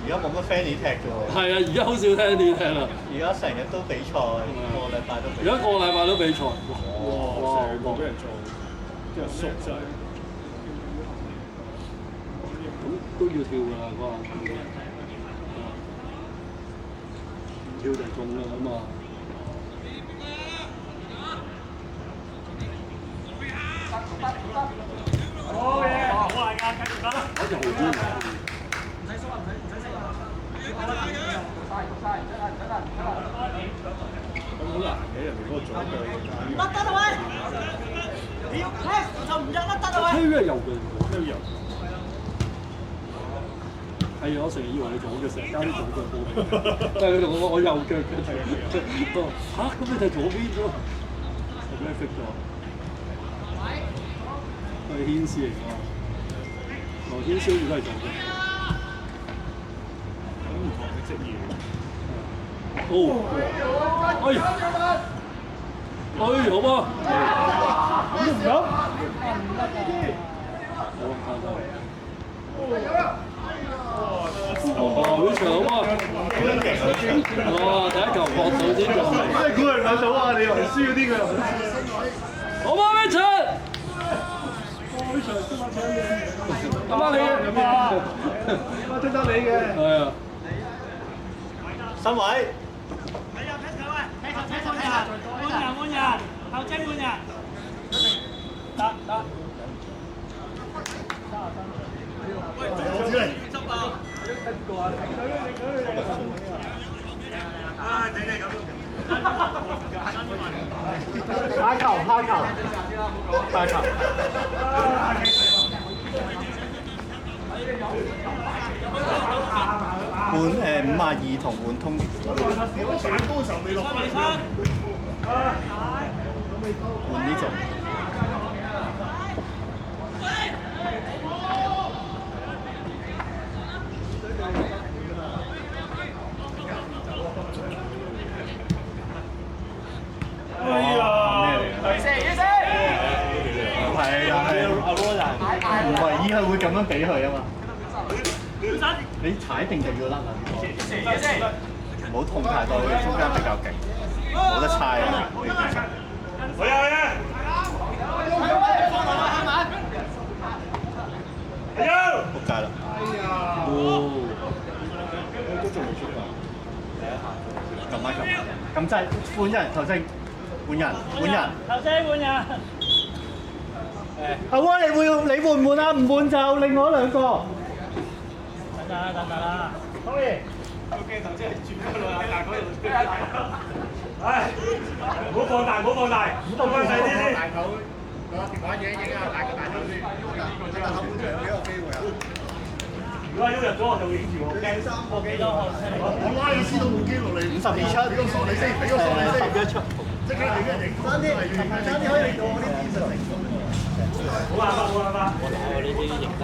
而家冇乜 friendly 踢啫喎。係啊，而家好少聽呢啲聽啦。而家成日都比賽，個禮拜都比賽。而家個禮拜都比賽。哇！成個俾人做，啲人縮晒。咁都要跳㗎啦，嗰下。唔跳就中啦嘛。好嘢！好啊，繼續打。嗰隻好啲。咁好難嘅，人哋嗰個左腳。甩得啦喂！你要 pass 就唔入甩得啦喂！推係右腳，都有。係啊，我成日以為你左腳成日加啲左腳波，但係佢同我講我右腳嘅。嚇，咁你就左邊咗？我俾你 fit 咗。係軒斯嚟㗎，羅軒斯好似都係左腳。咁唔同嘅職業。哦，哎，好嘛？咁唔得。好長啊！哇，第一球搏到先做。真係估唔到啊！你又輸嗰啲佢又。好嘛，Richard。咁啊你嘅，我識得你嘅。係啊。新位。換人，後精換人。得。我知你。下球。換52同換通。換呢種。哎呀！係阿 Roland，唔係依係會咁樣俾佢啊嘛。你踩定就要甩啦，唔好痛太多，佢中間比較勁，冇得猜啊！去啊！仆街啦！哦，都仲未出㗎。撳掣，換人頭先，換人。後精換人。阿威，你換唔換啊？唔換就另外兩個。等啦。可以。個鏡頭真係轉咗落去大嗰度。唉，唔好放大，放翻細啲先。大頭攞電話影啊，大頭先。後半場幾個機會啊？如果喐入咗我就影住我鏡3個幾多？我拉你知道冇機落嚟52出，俾個索你先，11出，即刻影一影。爭啲可以令到我啲技術成功。冇辦法。我呢啲認得。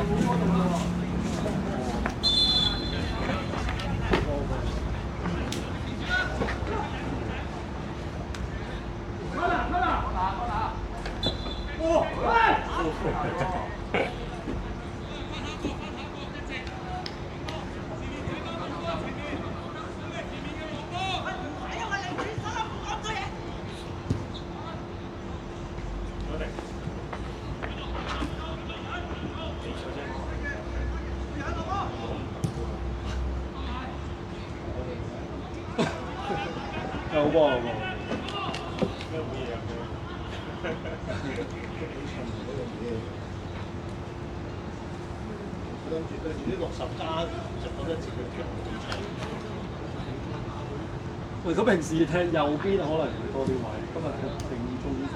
好波。跟住啲60加就覺得自己腳好長。喂，咁平時踢右邊可能會多啲位，今日踢正中鋒。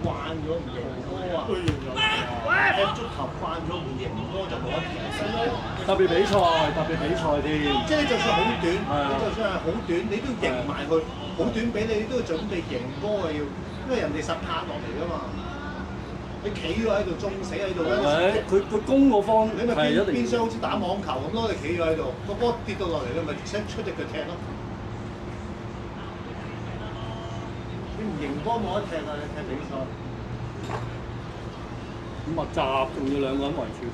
慣咗唔贏波啊！踢足球慣咗唔贏波就冇得踢。特別比賽添。即係你就算好短，你就算係好短，你都要贏埋佢。好短俾你都要準備贏波啊！要，因為人哋實拍落嚟㗎嘛。你企咗喺度，中死喺度咧。佢攻嗰方你咪變相好似打網球咁咯，你企咗喺度，個波跌到落嚟，你咪出隻腳踢咯。你唔贏波冇得踢啊！你踢比賽。咁密集，仲要兩個人圍住佢。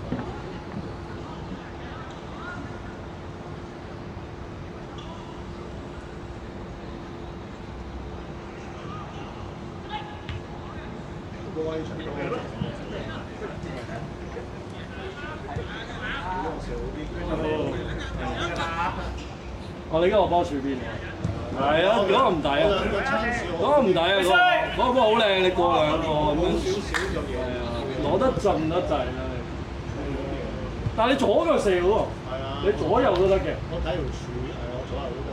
我你而家個波處邊喎？係啊，嗰個唔抵啊！嗰個唔抵啊！嗰個波好靚，你過兩個咁樣。係啊，攞得盡得滯啦！但係你左腳射喎，你左右都得嘅。我睇條柱，係我左右都得。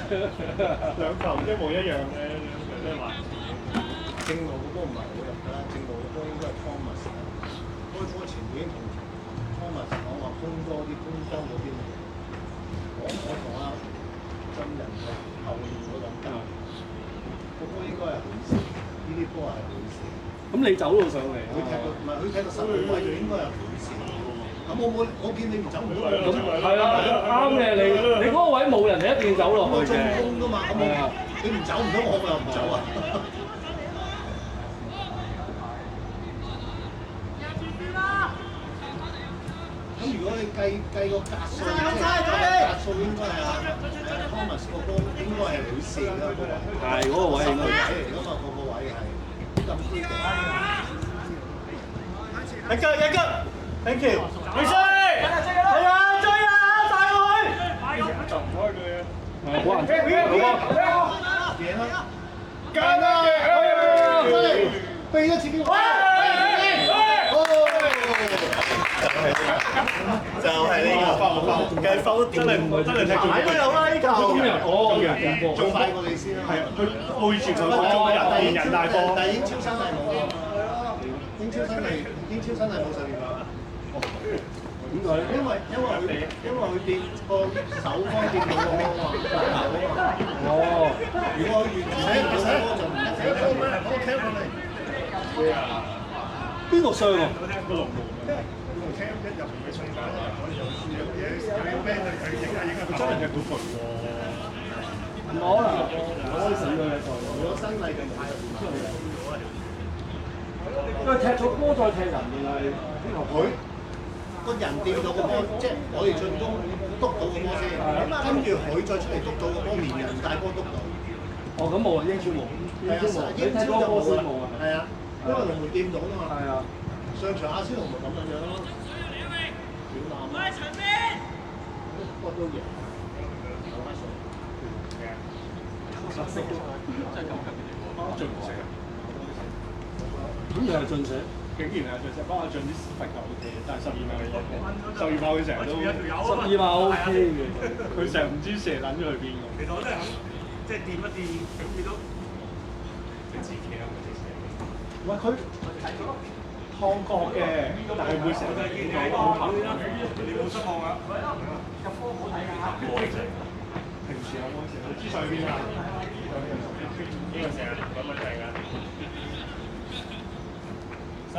兩球一模一樣嘅，咩話？正路嘅波唔係好入㗎啦，正路嘅波應該係 Thomas。開波前已經同 Thomas 講話攻多啲，攻多嗰邊。我同阿真人係後面嗰兩間，個波應該係好事，呢啲波係好事。咁你走路上嚟，佢踢到唔係佢踢到十號位就應該係好事。咁我見你唔走唔到，咁係啊，啱嘅你嗰個位冇人，你一定要走落去嘅。進攻㗎嘛，咁你唔走唔到，我又唔走啊。咁如果你計個格數，格數應該係Thomas 個波應該係會射啦，個位。係嗰個位應該嚟㗎嘛，個位係咁。一腳一腳 ，thank you。追係啊，追啊，大佢！就唔開佢啊！好難贏啦！緊啊！飛咗自己位。就係呢個，計分真係踢中都有啦呢球。仲快過你先啦。係啊，佢背住佢連人大波。但係英超新係冇啊。英超新係冇12碼。點解？因為佢掂個手方掂到個波啊嘛。哦，如果佢完全唔使波就唔得。邊度傷啊？個龍門。一入唔會衝緊，有啲 band 佢影下佢真係踢到佢喎。唔可能，開死佢嘅賽。如果新例咁快入唔出嚟，因為踢咗波再踢人定係邊球？佢個人掂到個波，即係我哋進攻督到個波先，跟住佢再出嚟督到個波，連人帶波督到。哦，咁冇啊，英超冇，英超冇，你踢嗰個波先冇啊。係啊，因為龍門掂到啊嘛。係啊。上場阿仙奴咪咁樣咯。小欖啊！波都贏，有乜數？實色真係咁級別嚟喎，進唔食啊？咁又係進食？竟然係進食，幫我進啲罰球 OK，但係12碼嘅12碼佢成日都12碼 OK 嘅，佢成日唔知射撚咗去邊㗎。其實我都係咁，即係掂一掂，咁見到佢自己啊，喂，佢燙角嘅，但係會成日見到好頭啦。你冇失望啊？入波好睇㗎。平時有冇成日知上邊啊？呢個成日咁樣睇㗎。走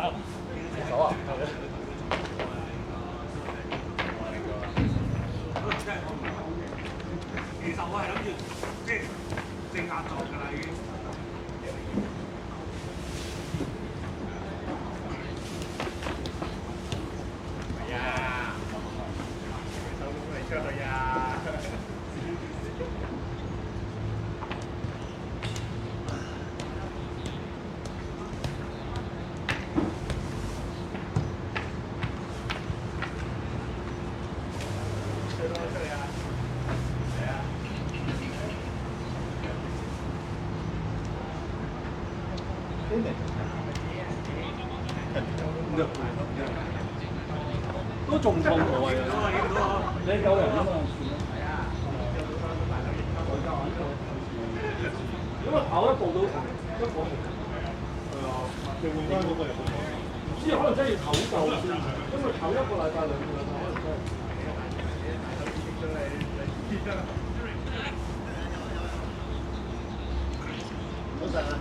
啊！其實我係諗住即係正壓作㗎啦已經。係啊，手工嚟出去啊！都仲痛我嘅，你救人啊嘛，因為跑一步都一步。係啊，你換翻嗰個入去。唔知可能真係要唞夠先，因為唞1個禮拜2個禮拜可能真係。早晨啊！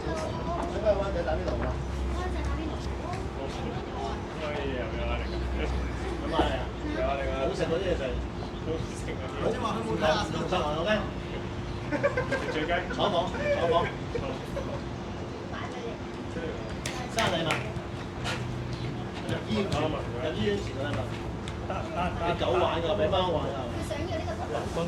使唔使灣仔打邊爐啊？咁啊，好食嗰啲嘢食，好食啊！唔食還有咩？最雞炒房，生禮物，入醫院前嗰禮物，你狗玩㗎，俾翻我玩啊！想要呢個